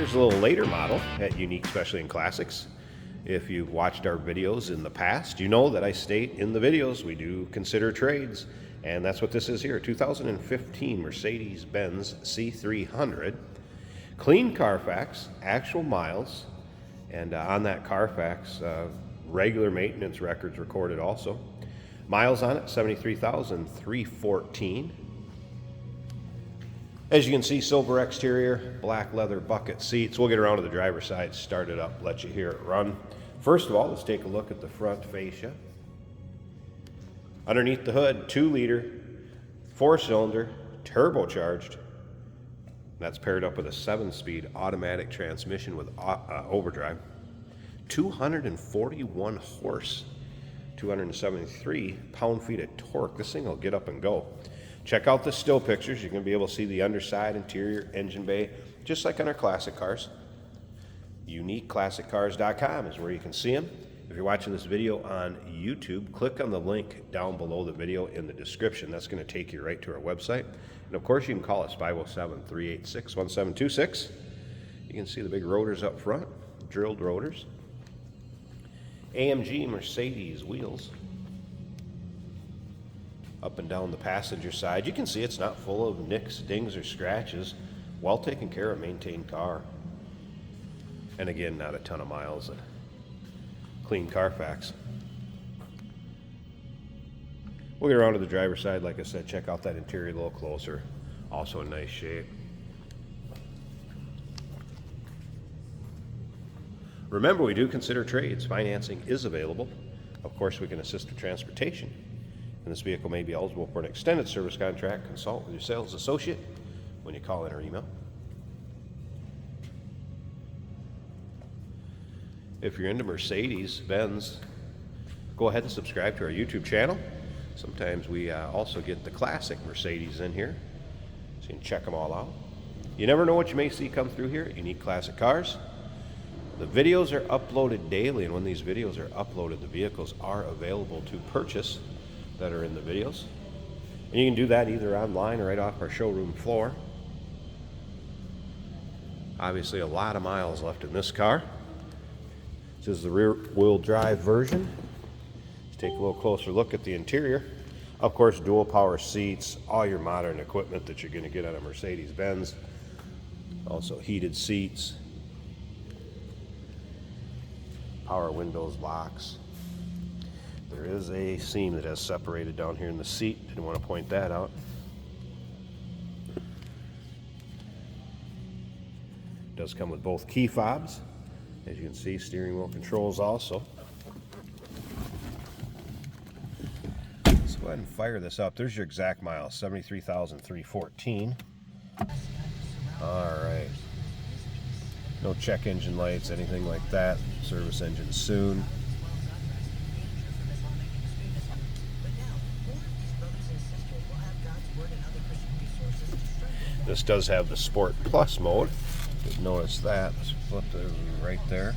Here's a little later model at Unique Specialty and Classics. If you've watched our videos in the past, you know that I state in the videos we do consider trades, and that's what this is here. 2015 Mercedes-Benz C300. Clean Carfax, actual miles, and on that Carfax, regular maintenance records recorded also. Miles on it, 73,314. As you can see, silver exterior, black leather bucket seats. We'll get around to the driver's side, start it up, let you hear it run. First of all, let's take a look at the front fascia. Underneath the hood, 2-liter, 4-cylinder, turbocharged. That's paired up with a 7-speed automatic transmission with overdrive. 241 horse, 273 pound-feet of torque. This thing will get up and go. Check out the still pictures. You're going to be able to see the underside, interior, engine bay, just like on our classic cars. UniqueClassicCars.com is where you can see them. If you're watching this video on YouTube, click on the link down below the video in the description. That's going to take you right to our website. And of course, you can call us 507-386-1726. You can see the big rotors up front, drilled rotors. AMG Mercedes wheels. Up and down the passenger side. You can see it's not full of nicks, dings, or scratches. Well taken care of, maintained car. And again, not a ton of miles. A clean Carfax. We'll get around to the driver's side. Like I said, check out that interior a little closer. Also in nice shape. Remember, we do consider trades. Financing is available. Of course, we can assist with transportation. And this vehicle may be eligible for an extended service contract. Consult with your sales associate when you call in or email. If you're into Mercedes-Benz, go ahead and subscribe to our YouTube channel. Sometimes we also get the classic Mercedes in here, so you can check them all out. You never know what you may see come through here at Unique Classic Cars. The videos are uploaded daily, and when these videos are uploaded, the vehicles are available to purchase that are in the videos. And you can do that either online or right off our showroom floor. Obviously a lot of miles left in this car. This is the rear wheel drive version. Let's take a little closer look at the interior. Of course, dual power seats, all your modern equipment that you're going to get on a Mercedes-Benz. Also heated seats, power windows, locks. There is a seam that has separated down here in the seat. Didn't want to point that out. It does come with both key fobs. As you can see, steering wheel controls also. Let's go ahead and fire this up. There's your exact miles, 73,314. All right. No check engine lights, anything like that. Service engine soon. This does have the Sport Plus mode. Just notice that. Let's flip it right there.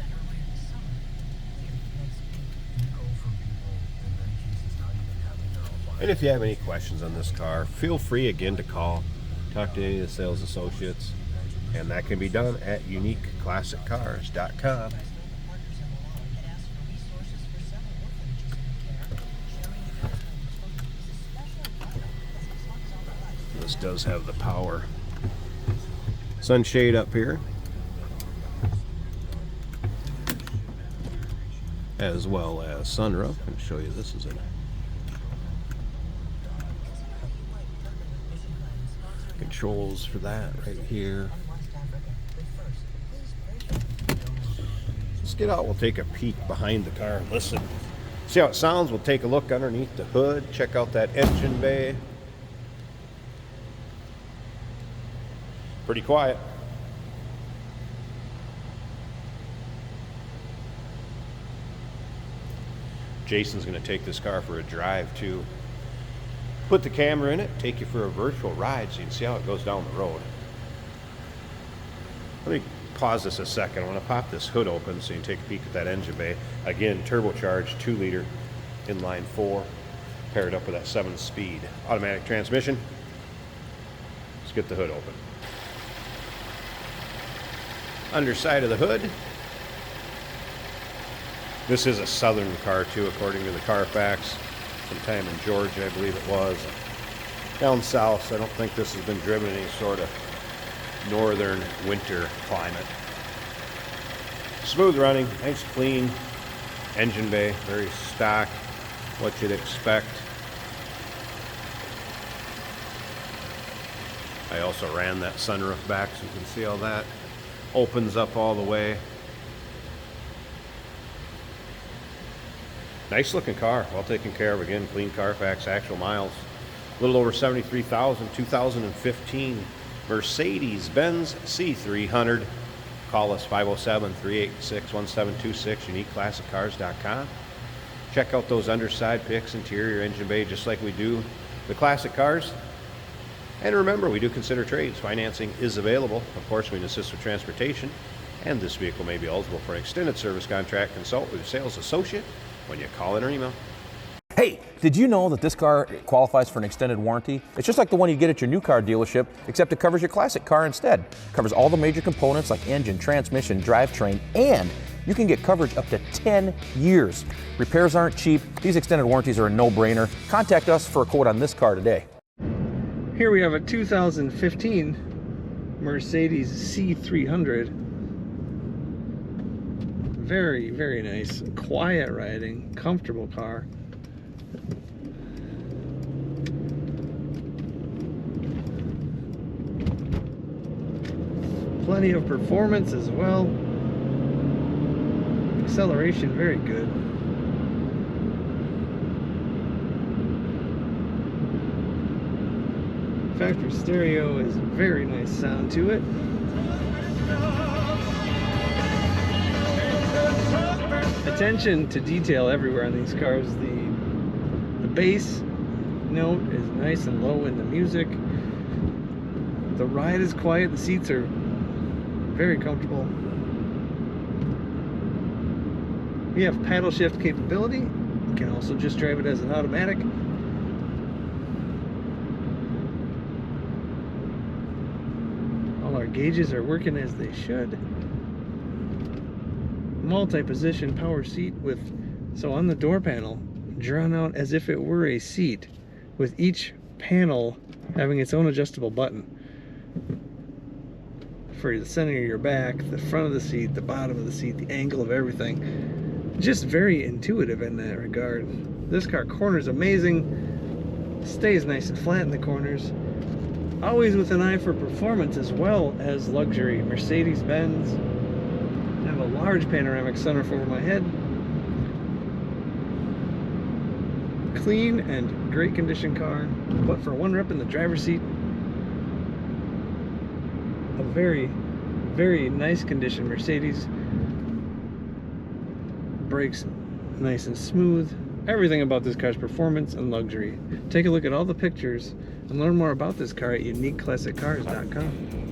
And if you have any questions on this car, feel free again to call, talk to any of the sales associates, and that can be done at UniqueClassicCars.com. This does have the power sunshade up here, as well as sunroof. I'll show you this is in controls for that right here. Let's get out. We'll take a peek behind the car and listen. See how it sounds. We'll take a look underneath the hood. Check out that engine bay. Pretty quiet. Jason's going to take this car for a drive too. Put the camera in it, take you for a virtual ride so you can see how it goes down the road. Let me pause this a second. I want to pop this hood open so you can take a peek at that engine bay. Again, turbocharged 2-liter inline 4, paired up with that 7-speed automatic transmission. Let's get the hood open. underside of the hood. This is a southern car too, according to the Carfax. Sometime in Georgia, I believe it was. Down south, so I don't think this has been driven in any sort of northern winter climate. Smooth running, nice clean engine bay, very stock, what you'd expect. I also ran that sunroof back so you can see how that opens up all the way. Nice looking car, well taken care of. Again, clean Carfax, actual miles. A little over 73,000, 2015 Mercedes-Benz C300. Call us 507-386-1726, uniqueclassiccars.com. Check out those underside pics, interior, engine bay, just like we do the classic cars. And remember, we do consider trades. Financing is available. Of course, we can assist with transportation, and this vehicle may be eligible for an extended service contract. Consult with your sales associate when you call in or email. Hey, did you know that this car qualifies for an extended warranty? It's just like the one you get at your new car dealership, except it covers your classic car instead. It covers all the major components like engine, transmission, drivetrain, and you can get coverage up to 10 years. Repairs aren't cheap. These extended warranties are a no-brainer. Contact us for a quote on this car today. Here we have a 2015 Mercedes C300. Very, very nice. Quiet riding, comfortable car. Plenty of performance as well. Acceleration, very good. Factory stereo is very nice sound to it. Attention to detail everywhere on these cars. The bass note is nice and low in the music. The ride is quiet. The seats are very comfortable. We have paddle shift capability. You can also just drive it as an automatic. All our gauges are working as they should. Multi-position power seat with, so on the door panel, drawn out as if it were a seat, with each panel having its own adjustable button for the center of your back, the front of the seat, the bottom of the seat, the angle of everything. Just very intuitive in that regard. This car corners amazing, stays nice and flat in the corners, always with an eye for performance as well as luxury. Mercedes-Benz. I have a large panoramic sunroof over my head. Clean and great condition car, but for one rep in the driver's seat, a very, very nice condition Mercedes. Brakes nice and smooth. Everything about this car's performance and luxury. Take a look at all the pictures and learn more about this car at uniqueclassiccars.com.